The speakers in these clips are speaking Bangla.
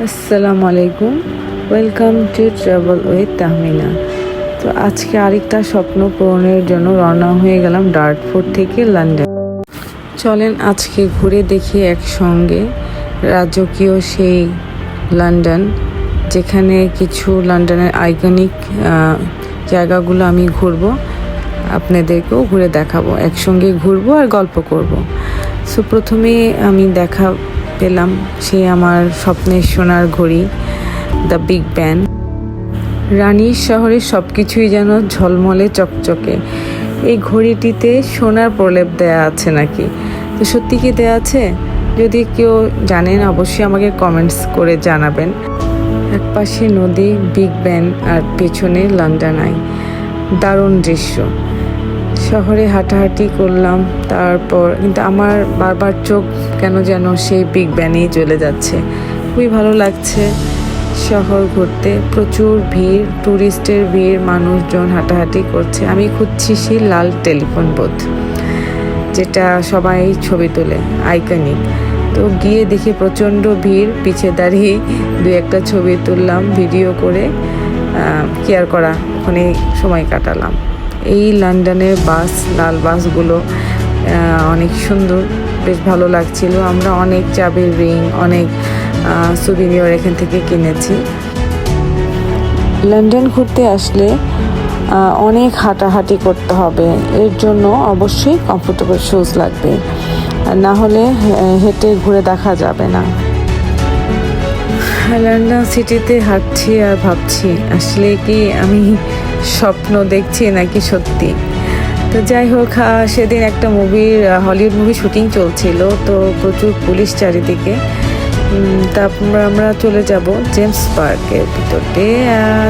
আসসালামু আলাইকুম, welcome to travel with Tahmina. তো আজকে আরেকটা স্বপ্ন পূরণের জন্য রওনা হয়ে গেলাম ডার্টফোর্ড থেকে লন্ডন। চলেন আজকে ঘুরে দেখি একসঙ্গে রাজকীয় সেই লন্ডন, যেখানে কিছু লন্ডনের আইকনিক জায়গাগুলো আমি ঘুরবো, আপনাদেরকেও ঘুরে দেখাবো, একসঙ্গে ঘুরবো আর গল্প করব। সো প্রথমে আমি পেলাম সেই আমার স্বপ্নের সোনার ঘড়ি, দ্য বিগ ব্যান। রানীর শহরে সব কিছুই যেন ঝলমলে চকচকে। এই ঘড়িটিতে সোনার প্রলেপ দেয়া আছে নাকি? তো সত্যি কি দেয়া আছে? যদি কেউ জানেন অবশ্যই আমাকে কমেন্টস করে জানাবেন। একপাশে নদী, বিগ ব্যান আর পেছনে লন্ডন আই। দারুণ দৃশ্য। শহরে হাঁটাহাঁটি করলাম, তারপর কিন্তু আমার বারবার চোখ কেন যেন সেই বিগ ব্যানেই চলে যাচ্ছে। খুবই ভালো লাগছে শহর ঘুরতে, প্রচুর ভিড়, ট্যুরিস্টের ভিড়, মানুষজন হাঁটাহাঁটি করছে। আমি খুঁজছি সেই লাল টেলিফোন বুথ, যেটা সবাই ছবি তোলে, আইকনিক। তো গিয়ে দেখি প্রচণ্ড ভিড়, পিছে দাঁড়িয়ে দু একটা ছবি তুললাম, ভিডিও করে কেয়ার করা, ওখানে সময় কাটালাম। এই লন্ডনের বাস, লাল বাসগুলো অনেক সুন্দর, বেশ ভালো লাগছিল। আমরা অনেক চাবির রিং, অনেক সুভিনিয়র এখান থেকে কিনেছি। লন্ডন ঘুরতে আসলে অনেক হাঁটাহাঁটি করতে হবে, এর জন্য অবশ্যই কমফোর্টেবল শুজ লাগবে, আর না হলে হেঁটে ঘুরে দেখা যাবে না। লন্ডন সিটিতে হাঁটছি আর ভাবছি আসলে কি আমি স্বপ্ন দেখছি নাকি সত্যি। তো যাই হোক, সেদিন একটা হলিউড মুভি শুটিং চলছিল, তো প্রচুর পুলিশ চারিদিকে। তারপর আমরা চলে যাব জেমস পার্কের ভিতর দিয়ে।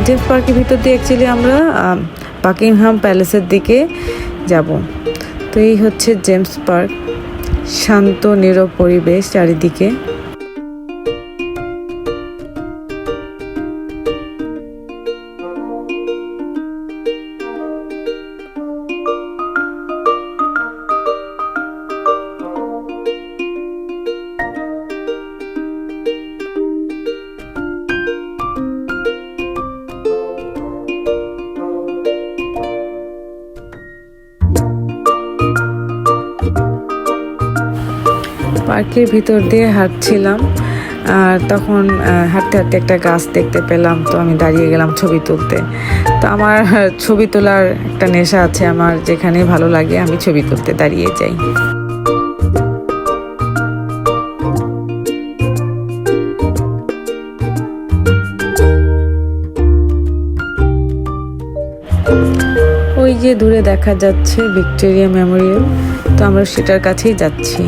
জেমস পার্কের ভিতর দিয়ে অ্যাকচুয়ালি আমরা বাকিংহাম প্যালেসের দিকে যাব। তো এই হচ্ছে জেমস পার্ক, শান্ত নীরব পরিবেশ চারিদিকে। পার্কের ভিতর দিয়ে হাঁটছিলাম, আর তখন হাঁটতে হাঁটতে একটা গাছ দেখতে পেলাম, তো আমি দাঁড়িয়ে গেলাম ছবি তুলতে। তো আমার ছবি তোলার একটা নেশা আছে, আমার যেখানে ভালো লাগে আমি ছবি তুলতে দাঁড়িয়ে যাই। ওই যে দূরে দেখা যাচ্ছে ভিক্টোরিয়া মেমোরিয়াল, তো আমরা সেটার কাছেই যাচ্ছি।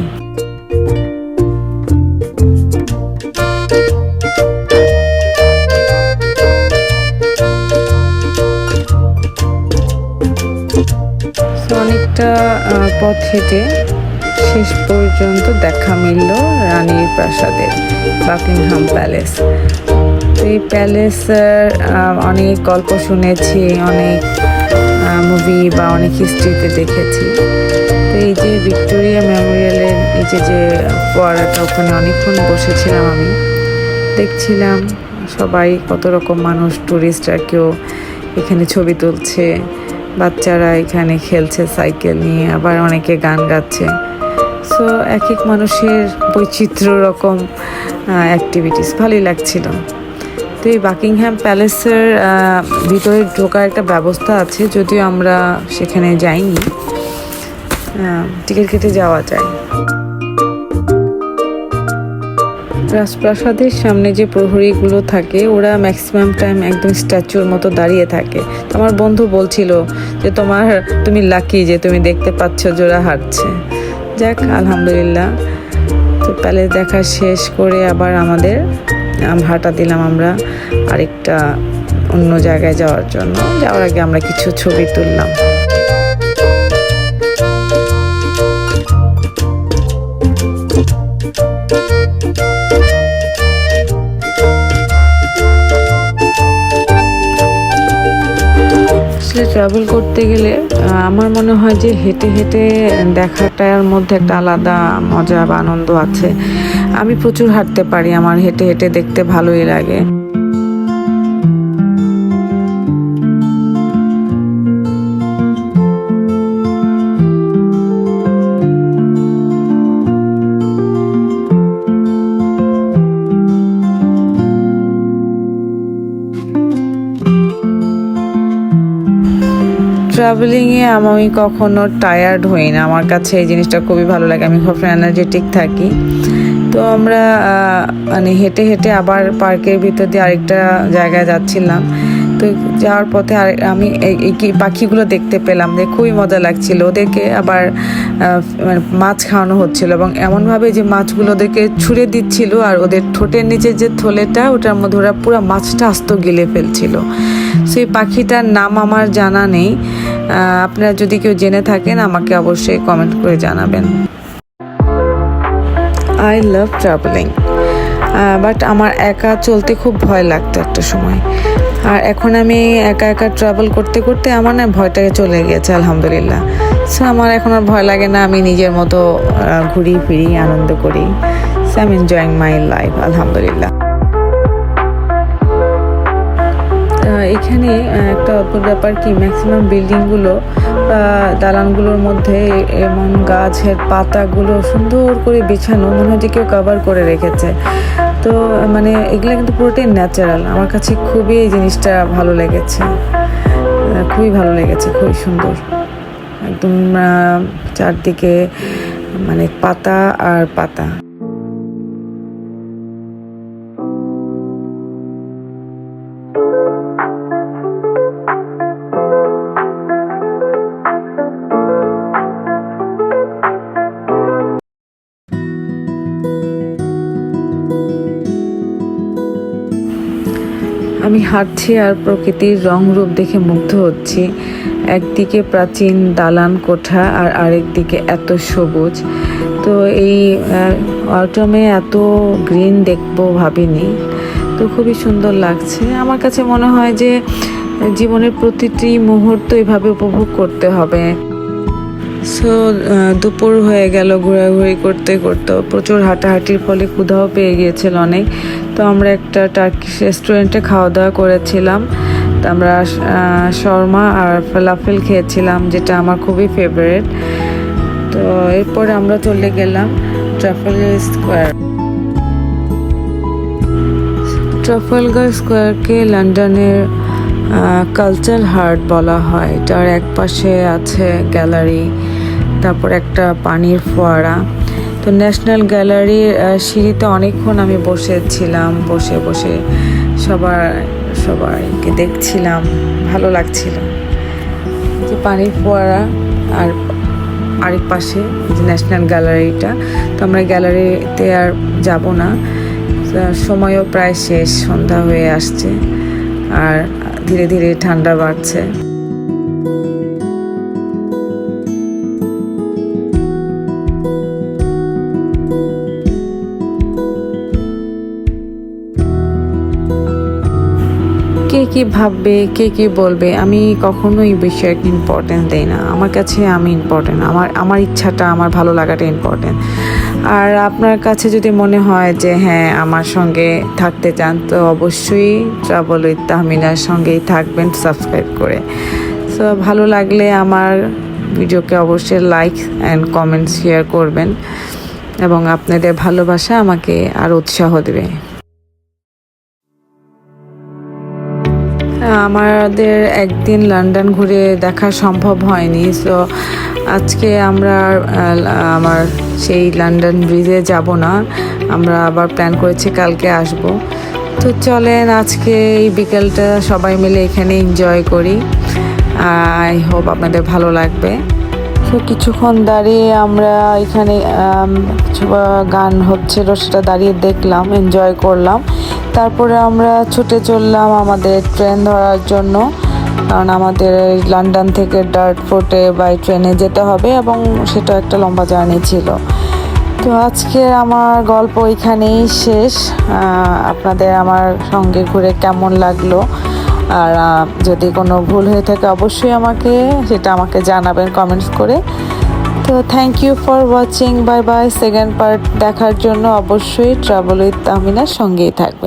অনেকটা পথ হেঁটে শেষ পর্যন্ত দেখা মিলল রানীর প্রাসাদের, বাকিংহাম প্যালেস। এই প্যালেসের অনেক গল্প শুনেছি, অনেক মুভি বা অনেক হিস্ট্রিতে দেখেছি। তো এই যে ভিক্টোরিয়া মেমোরিয়ালের নিচে যে ফোয়ারাটা, ওখানে অনেকক্ষণ বসেছিলাম আমি, দেখছিলাম সবাই, কত রকম মানুষ, ট্যুরিস্টরা কেউ এখানে ছবি তুলছে, বাচ্চারা এখানে খেলছে সাইকেল নিয়ে, আবার অনেকে গান গাচ্ছে। সো এক এক মানুষের বৈচিত্র্য রকম অ্যাক্টিভিটিস, ভালোই লাগছিল। তো এই বাকিংহাম প্যালেসের ভিতরে ঢোকার একটা ব্যবস্থা আছে, যদিও আমরা সেখানে যাইনি, টিকিট কেটে যাওয়া যায়। রাজপ্রাসাদের সামনে যে প্রহরীগুলো থাকে, ওরা ম্যাক্সিমাম টাইম একদম স্ট্যাচুর মতো দাঁড়িয়ে থাকে। তো আমার বন্ধু বলছিল যে তুমি লাকি যে তুমি দেখতে পাচ্ছ যে ওরা হাঁটছে। যাক, আলহামদুলিল্লাহ। তো প্যালেস দেখা শেষ করে আবার আমাদের হাঁটা দিলাম আমরা আরেকটা অন্য জায়গায় যাওয়ার জন্য। যাওয়ার আগে আমরা কিছু ছবি তুললাম। আসলে ট্রাভেল করতে গেলে আমার মনে হয় যে হেঁটে হেঁটে দেখাটার মধ্যে একটা আলাদা মজা বা আনন্দ আছে। আমি প্রচুর হাঁটতে পারি, আমার হেঁটে হেঁটে দেখতে ভালোই লাগে। ট্রাভেলিংয়ে আমি কখনো টায়ার্ড হই না, আমার কাছে এই জিনিসটা খুবই ভালো লাগে, আমি সবসময় এনার্জেটিক থাকি। তো আমরা মানে হেঁটে হেঁটে আবার পার্কের ভিতর দিয়ে আরেকটা জায়গায় যাচ্ছিলাম। তো যাওয়ার পথে আমি এই পাখিগুলো দেখতে পেলাম, যে খুবই মজা লাগছিল। ওদেরকে আবার মানে মাছ খাওয়ানো হচ্ছিল, এবং এমনভাবে যে মাছগুলো ওদেরকে ছুঁড়ে দিচ্ছিল, আর ওদের ঠোঁটের নিচে যে থলেটা, ওটার মধ্যে ওরা পুরো মাছটা আস্ত গিলে ফেলছিল। সেই পাখিটার নাম আমার জানা নেই, আপনারা যদি কেউ জেনে থাকেন আমাকে অবশ্যই কমেন্ট করে জানাবেন। আই লাভ ট্রাভেলিং, বাট আমার একা চলতে খুব ভয় লাগতো একটা সময়। আর এখন আমি একা একা ট্রাভেল করতে করতে আমার না ভয়টা চলে গেছে, আলহামদুলিল্লাহ। সো আমার এখন আর ভয় লাগে না, আমি নিজের মতো ঘুরি ফিরি, আনন্দ করি। So I am enjoying my life, আলহামদুলিল্লাহ। এখানে একটা অদ্ভুত ব্যাপার কি, ম্যাক্সিমাম বিল্ডিংগুলো বা দালানগুলোর মধ্যে এমন গাছের পাতাগুলো সুন্দর করে বিছানো, মনে হয় যে কেউ কভার করে রেখেছে। তো মানে এগুলো কিন্তু পুরোটাই ন্যাচারাল। আমার কাছে খুবই এই জিনিসটা ভালো লেগেছে, খুবই ভালো লেগেছে, খুবই সুন্দর। একদম চারদিকে মানে পাতা আর পাতা। আমি হাঁটছি আর প্রকৃতির রং রূপ দেখে মুগ্ধ হচ্ছি। একদিকে প্রাচীন দালান কোঠা আর আরেকদিকে এত সবুজ। তো এই অটমে এত গ্রিন দেখবো ভাবিনি, তো খুবই সুন্দর লাগছে। আমার কাছে মনে হয় যে জীবনের প্রতিটি মুহূর্ত এভাবে উপভোগ করতে হবে। সো দুপুর হয়ে গেল, ঘোরাঘুরি করতে করতে প্রচুর হাঁটাহাঁটির ফলে ক্ষুধাও পেয়ে গিয়েছিল অনেক। তো আমরা একটা টার্কিশ রেস্টুরেন্টে খাওয়া দাওয়া করেছিলাম। তো আমরা শর্মা আর ফালাফেল খেয়েছিলাম, যেটা আমার খুবই ফেভারিট। তো এরপরে আমরা চলে গেলাম ট্রাফালগার স্কোয়ার। ট্রাফালগার স্কোয়ারকে লন্ডনের কালচারাল হার্ট বলা হয়। এটার এক পাশে আছে গ্যালারি, তারপর একটা পানির ফোয়ারা। তো ন্যাশনাল গ্যালারির সিঁড়িতে অনেকক্ষণ আমি বসেছিলাম, বসে বসে সবাইকে দেখছিলাম, ভালো লাগছিল। যে পানির ফোয়ারা আর আরেক পাশে যে ন্যাশনাল গ্যালারিটা। তো আমরা গ্যালারিতে আর যাব না, সময়ও প্রায় শেষ, সন্ধ্যা হয়ে আসছে আর ধীরে ধীরে ঠান্ডা বাড়ছে। কে কি ভাববে, কে কি বলবে, আমি কখনো এই বিষয়ে ইম্পর্টেন্স দেই না। আমার কাছে আমি ইম্পর্টেন্ট, আমার ইচ্ছাটা, আমার ভালো লাগাটা ইম্পর্টেন্ট। আর আপনার কাছে যদি মনে হয় যে হ্যাঁ আমার সঙ্গে থাকতে চান, তো অবশ্যই ট্রাভেল উইথ তাহমিনার সঙ্গেই থাকবেন সাবস্ক্রাইব করে। সো ভালো লাগলে আমার ভিডিওকে অবশ্যই লাইক অ্যান্ড কমেন্ট শেয়ার করবেন, এবং আপনাদের ভালোবাসা আমাকে আরও উৎসাহ দেবে। আমাদের একদিন লন্ডন ঘুরে দেখা সম্ভব হয়নি, সো আজকে আমরা আমার সেই লন্ডন ব্রিজে যাব না, আমরা আবার প্ল্যান করেছি কালকে আসব। তো চলেন আজকে এই বিকেলটা সবাই মিলে এখানে এনজয় করি। আই হোপ আপনাদের ভালো লাগবে। তো কিছুক্ষণ দাঁড়িয়ে আমরা এখানে গান হচ্ছিল, সেটা দাঁড়িয়ে দেখলাম, এনজয় করলাম। তারপরে আমরা ছুটে চললাম আমাদের ট্রেন ধরার জন্য, কারণ আমাদের লন্ডন থেকে ডার্টফোর্টে বাই ট্রেনে যেতে হবে, এবং সেটা একটা লম্বা জার্নি ছিল। তো আজকে আমার গল্প এখানেই শেষ। আপনাদের আমার সঙ্গে ঘুরে কেমন লাগলো আর যদি কোনো ভুল হয়ে থাকে অবশ্যই সেটা আমাকে জানাবেন কমেন্টস করে। তো thank you for watching, bye bye. Second part দেখার জন্য অবশ্যই ট্রাভেল উইথ তাহমিনার সঙ্গেই থাকবে।